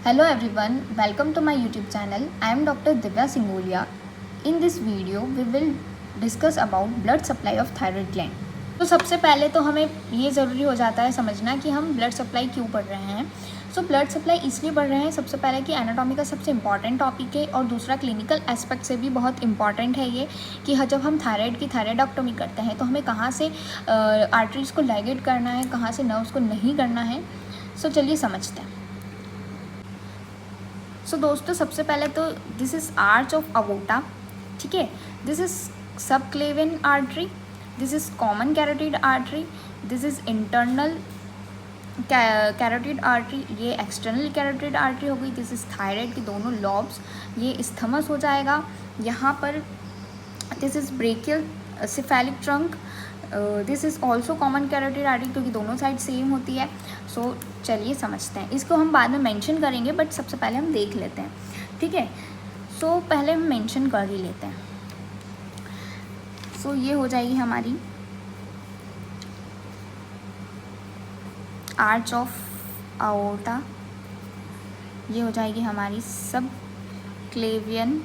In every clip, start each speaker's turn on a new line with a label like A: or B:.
A: Hello everyone, welcome to my YouTube channel. I am Dr. Divya Singolia. In this video, we will discuss about blood supply of thyroid gland. तो सबसे पहले तो हमें ये ज़रूरी हो जाता है समझना कि हम ब्लड सप्लाई क्यों पढ़ रहे हैं। सो ब्लड सप्लाई इसलिए पढ़ रहे हैं सबसे पहले कि एनाटॉमी का सबसे इंपॉर्टेंट टॉपिक है और दूसरा क्लिनिकल एस्पेक्ट से भी बहुत इंपॉर्टेंट है ये कि जब हम थायराइड की थायराइडोक्टोमी करते हैं तो हमें कहाँ से आर्टरीज़ को लाइगेट करना है, कहाँ से नर्व्स को नहीं करना है। सो चलिए समझते हैं। सो दोस्तों सबसे पहले तो दिस इज़ आर्च ऑफ अवोटा, ठीक है। This is subclavian artery, this is common carotid artery, this is internal carotid artery, ये एक्सटर्नल कैरोटिड आर्टरी हो गई। दिस इज़ थायराइड की दोनों लॉब्स, ये इस्थमस हो जाएगा यहाँ पर। This is brachial cephalic trunk, this is also common carotid artery क्योंकि दोनों साइड सेम होती है। सो चलिए समझते हैं, इसको हम बाद में मेंशन करेंगे बट सबसे पहले हम देख लेते हैं, ठीक है। सो पहले हम मेंशन कर ही लेते हैं। सो ये हो जाएगी हमारी आर्च ऑफ अओर्टा, ये हो जाएगी हमारी सब क्लेवियन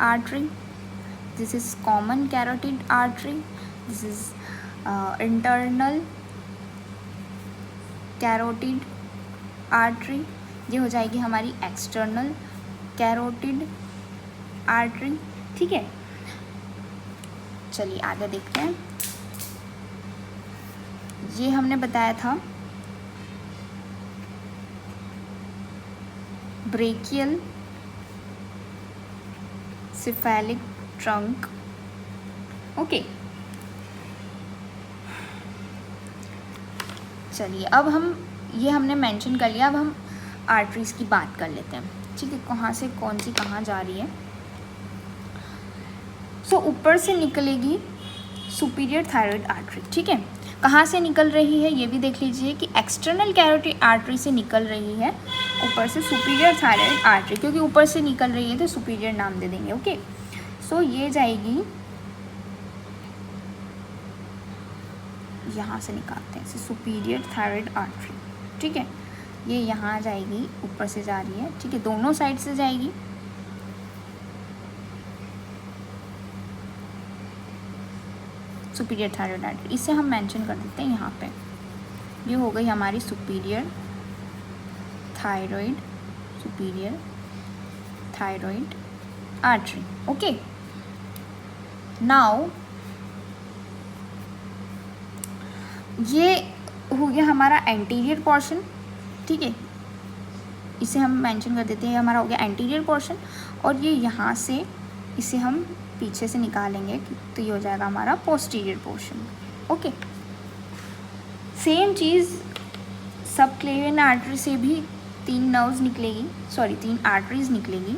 A: artery, this is common carotid artery, this is internal carotid artery, ये हो जाएगी हमारी एक्सटर्नल कैरोटिड आर्टरी, ठीक है। चलिए आगे देखते हैं। ये हमने बताया था ब्रेकियल सिफेलिक ट्रंक, ओके। चलिए अब हम ये हमने मेंशन कर लिया, अब हम आर्टरीज़ की बात कर लेते हैं, ठीक है। कहाँ से कौन सी कहाँ जा रही है। सो ऊपर से निकलेगी सुपीरियर थायराइड आर्टरी, ठीक है। कहाँ से निकल रही है ये भी देख लीजिए कि एक्सटर्नल कैरोटिड आर्टरी से निकल रही है ऊपर से सुपीरियर थायराइड आर्टरी, क्योंकि ऊपर से निकल रही है तो सुपीरियर नाम दे देंगे, ओके। सो ये जाएगी, यहाँ से निकालते हैं सुपीरियर थायराइड आर्टरी, ठीक है। ये यहाँ जाएगी, ऊपर से जा रही है, ठीक है, दोनों साइड से जाएगी। सुपीरियर थायराइड आर्टरी, इसे हम मेंशन कर देते हैं यहाँ पे। ये हो गई हमारी superior thyroid, superior thyroid artery, okay. Now ये हो गया हमारा एंटीरियर पोर्शन, ठीक है, इसे हम मेंशन कर देते हैं, हमारा हो गया एंटीरियर पोर्शन। और ये यहाँ से इसे हम पीछे से निकालेंगे तो ये हो जाएगा हमारा पोस्टीरियर पोर्शन, ओके। सेम चीज़ सब क्लेवियन आर्टरी से भी तीन नर्व्स निकलेगी, सॉरी तीन आर्टरीज निकलेगी,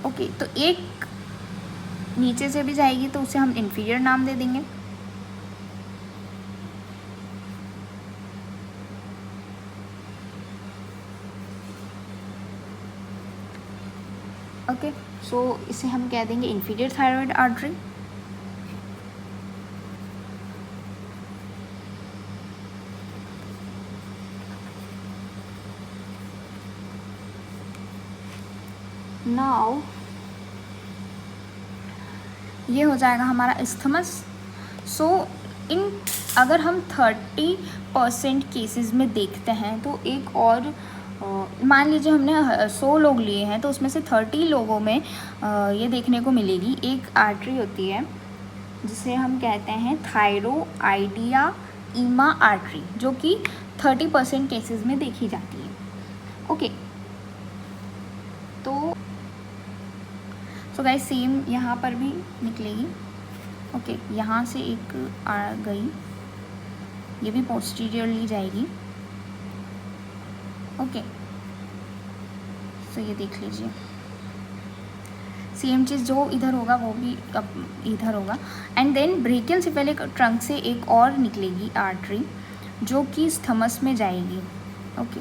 A: ओके। तो एक नीचे से भी जाएगी तो उसे हम इंफीरियर नाम दे देंगे, ओके। सो इसे हम कह देंगे इंफीरियर थायराइड आर्टरी। नाउ ये हो जाएगा हमारा इस्थमस। सो इन अगर हम 30% केसेस में देखते हैं तो एक और मान लीजिए हमने 100 लोग लिए हैं तो उसमें से 30 लोगों में ये देखने को मिलेगी, एक आर्टरी होती है जिसे हम कहते हैं थायरोआइडिया ईमा आर्टरी, जो कि 30% केसेस में देखी जाती है, ओके। तो गाइस सेम यहाँ पर भी निकलेगी, ओके। यहाँ से एक आ गई, ये भी पोस्टीरियरली जाएगी, ओके। सो ये देख लीजिए सेम चीज़ जो इधर होगा वो भी अब इधर होगा। And then brachiocephalic trunk से एक और निकलेगी आर्टरी जो कि स्थमस में जाएगी, ओके।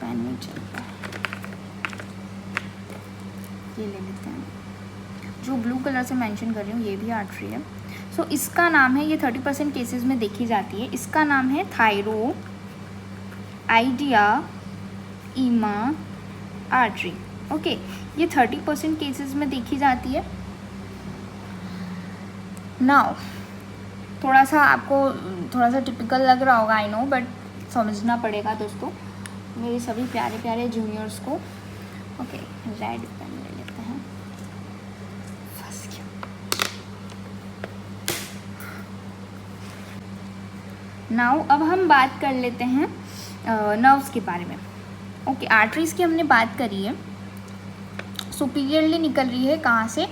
A: पेन नहीं चलता, ये ले लेते हैं, जो ब्लू कलर से मेंशन कर रही हूँ ये भी आर्टरी है। सो इसका नाम है, ये 30% केसेस में देखी जाती है, इसका नाम है थायरोइडिया-ईमा आर्टरी। ओके, ये 30% केसेस में देखी जाती है। नाउ थोड़ा सा आपको थोड़ा सा टिपिकल लग रहा होगा, आई नो, बट समझना पड़ेगा दोस्तों, मेरे सभी प्यारे प्यारे जूनियर्स को। ओके, रेड पेन ले लेते हैं। फंस गया। नाउ अब हम बात कर लेते हैं नर्व्स के बारे में। ओके, आर्टरीज की हमने बात करी है, सुपीरियरली निकल रही है कहाँ से,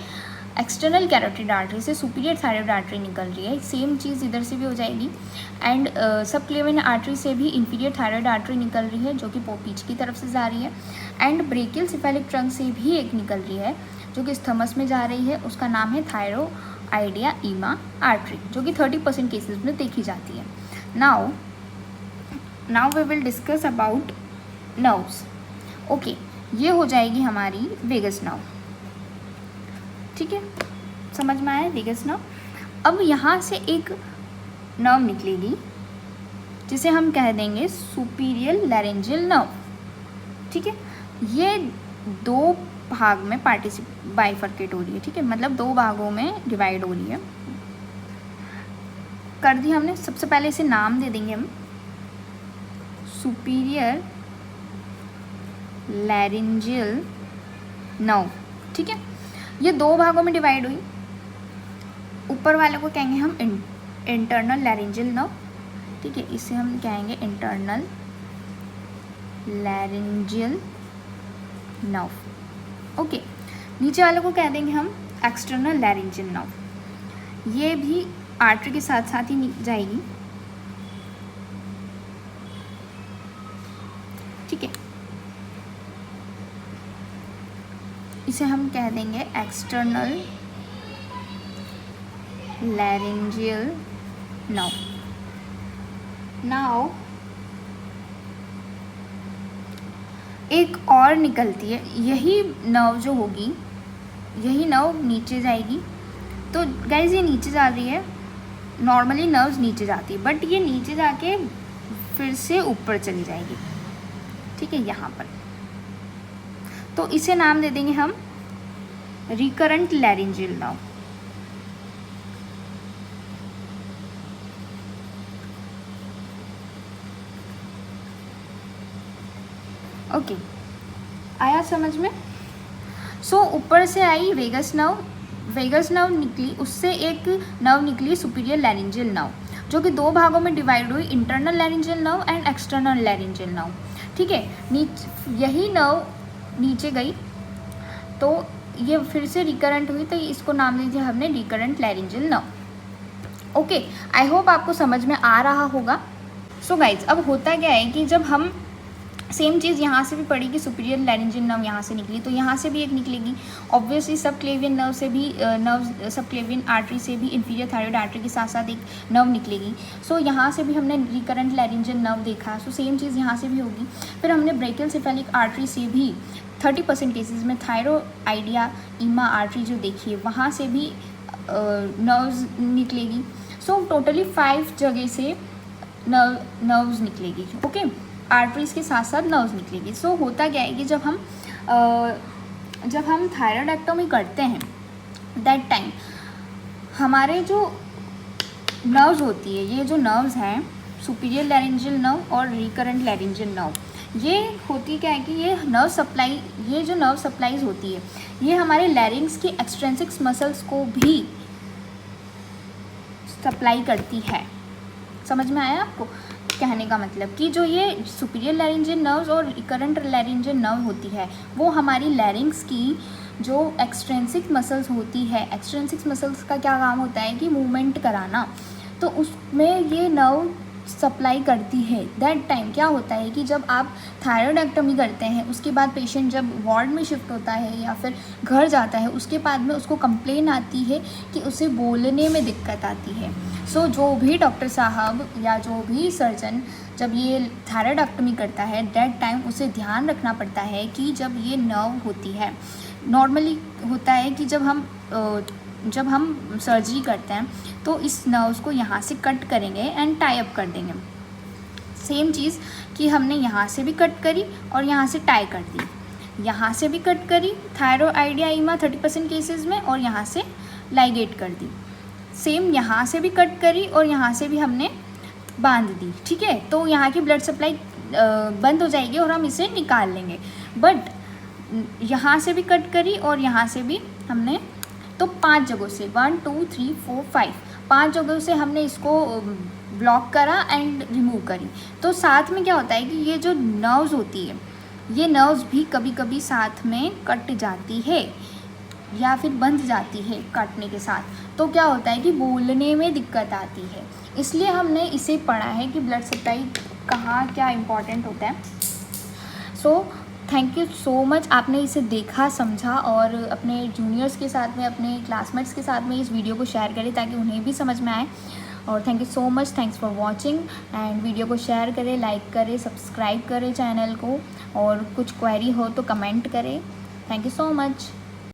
A: एक्सटर्नल कैरोटिड आर्टरी से सुपीरियर थायराइड आर्टरी निकल रही है। सेम चीज़ इधर से भी हो जाएगी। एंड सबक्लेवियन आर्टरी से भी इंफीरियर थायराइड आर्टरी निकल रही है, जो कि पीछ की तरफ से जा रही है। एंड ब्रेकियल सिफेलिक ट्रंक से भी एक निकल रही है, जो कि स्थमस में जा रही है, उसका नाम है थायरोइडिया-ईमा आर्टरी, जो कि 30% केसेस में देखी जाती है। Now we will discuss about nerves. Okay, ये हो जाएगी हमारी वेगस नर्व। ठीक है, समझ में आया वेगस नर्व। अब यहाँ से एक नर्व निकलेगी जिसे हम कह देंगे सुपीरियर लैरिंजियल नर्व। ठीक है, ये 2 भाग में बाइफर्केट हो रही है। ठीक है, मतलब 2 भागों में डिवाइड हो रही है। कर दी हमने। सबसे पहले इसे नाम दे देंगे हम सुपीरियर लैरिंजियल नर्व। ठीक है, ये 2 भागों में डिवाइड हुई। ऊपर वाले को कहेंगे हम इंटरनल लैरिंजियल नर्व। ठीक है, इसे हम कहेंगे इंटरनल लैरिंजियल नर्व। ओके, नीचे वाले को कह देंगे हम एक्सटर्नल लैरिंजियल नर्व। ये भी आर्टरी के साथ साथ ही जाएगी। ठीक है, इसे हम कह देंगे एक्सटर्नल लैरिंजियल नर्व। नाउ एक और निकलती है, यही नर्व जो होगी, यही नर्व नीचे जाएगी। तो गाइस ये नीचे जा रही है, नॉर्मली नर्व्स नीचे जाती है, बट ये नीचे जाके फिर से ऊपर चली जाएगी। ठीक है, यहाँ पर। तो इसे नाम दे देंगे हम रिकरेंट लैरिंजियल नर्व। ओके, आया समझ में। सो ऊपर से आई वेगस नर्व, वेगस नर्व निकली, उससे एक नर्व निकली सुपीरियर लैरिंजियल नर्व, जो कि 2 भागों में डिवाइड हुई, internal laryngeal nerve and external laryngeal nerve. ठीक है, यही नर्व नीचे गई तो ये फिर से रिकरेंट हुई, तो इसको नाम दीजिए हमने recurrent laryngeal nerve. Okay, I hope आपको समझ में आ रहा होगा। सो गाइज, अब होता क्या है कि जब हम सेम चीज़ यहाँ से भी पड़ी कि सुपीरियर लैरिंजियल नर्व यहाँ से निकली, तो यहाँ से भी एक निकलेगी। ऑब्वियसली सबक्लेवियन नर्व से भी सबक्लेवियन आर्टरी से भी इंफीरियर थायराइड आर्टरी के साथ साथ एक नर्व निकलेगी। सो यहाँ से भी हमने रिकरेंट लैरिंजियल नर्व देखा, सो सेम चीज़ यहाँ से भी होगी। फिर हमने ब्रेकियल सिफेलिक आर्टरी से भी 30% केसेस में थायरोइडिया-ईमा आर्टरी जो देखी है, वहाँ से भी नर्व्स निकलेगी। सो टोटली 5 जगह से नर्व्स निकलेगी। ओके, आर्टरीज के साथ साथ नर्व्स निकलेगी। सो होता क्या है कि जब हम थायराइडेक्टोमी करते हैं, दैट टाइम हमारे जो नर्व्स होती है, ये जो नर्व्स हैं सुपीरियर लैरिंजियल नर्व और रिकरेंट लैरिंजियल नर्व, ये होती क्या है कि ये जो नर्व सप्लाईज होती है, ये हमारे लैरिंग्स की एक्सट्रेंसिक मसल्स को भी सप्लाई करती है। समझ में आया आपको कहने का मतलब कि जो ये सुपीरियर लैरिंजियल नर्व्स और रिकरेंट लैरिंजियल नर्व होती है, वो हमारी लैरिंग्स की जो एक्सट्रेंसिक मसल्स होती है, एक्सट्रेंसिक मसल्स का क्या काम होता है कि मूवमेंट कराना, तो उसमें ये नर्व सप्लाई करती है। दैट टाइम क्या होता है कि जब आप थायराइडेक्टोमी करते हैं, उसके बाद पेशेंट जब वार्ड में शिफ्ट होता है या फिर घर जाता है, उसके बाद में उसको कंप्लेन आती है कि उसे बोलने में दिक्कत आती है। सो जो भी डॉक्टर साहब या जो भी सर्जन जब ये थायराइडेक्टोमी करता है, दैट टाइम उसे ध्यान रखना पड़ता है कि जब ये नर्व होती है, नॉर्मली होता है कि जब हम जब हम सर्जरी करते हैं तो इस नर्व्स को यहाँ से कट करेंगे एंड टाई अप कर देंगे। सेम चीज़ कि हमने यहाँ से भी कट करी और यहाँ से टाई कर दी, यहाँ से भी कट करी थायरॉइडियाइमा 30% केसेस में और यहाँ से लाइगेट कर दी। सेम यहाँ से भी कट करी और यहाँ से भी हमने बांध दी, ठीक है। तो यहाँ की ब्लड सप्लाई बंद हो जाएगी और हम इसे निकाल लेंगे। बट यहाँ से भी कट करी और यहाँ से भी हमने, तो 5 जगहों से 1 2 3 4 5 जगहों से हमने इसको ब्लॉक करा एंड रिमूव करी। तो साथ में क्या होता है कि ये जो नर्व्स होती है, ये नर्व्स भी कभी कभी साथ में कट जाती है या फिर बंध जाती है काटने के साथ। तो क्या होता है कि बोलने में दिक्कत आती है, इसलिए हमने इसे पढ़ा है कि ब्लड सप्लाई कहाँ क्या इम्पोर्टेंट होता है। So thank you so much, आपने इसे देखा, समझा और अपने जूनियर्स के साथ में, अपने क्लासमेट्स के साथ में इस वीडियो को शेयर करें ताकि उन्हें भी समझ में आए। और thank you so much, thanks for watching and video को शेयर करें, लाइक करें, सब्सक्राइब करें चैनल को, और कुछ क्वेरी हो तो कमेंट करें। Thank you so much.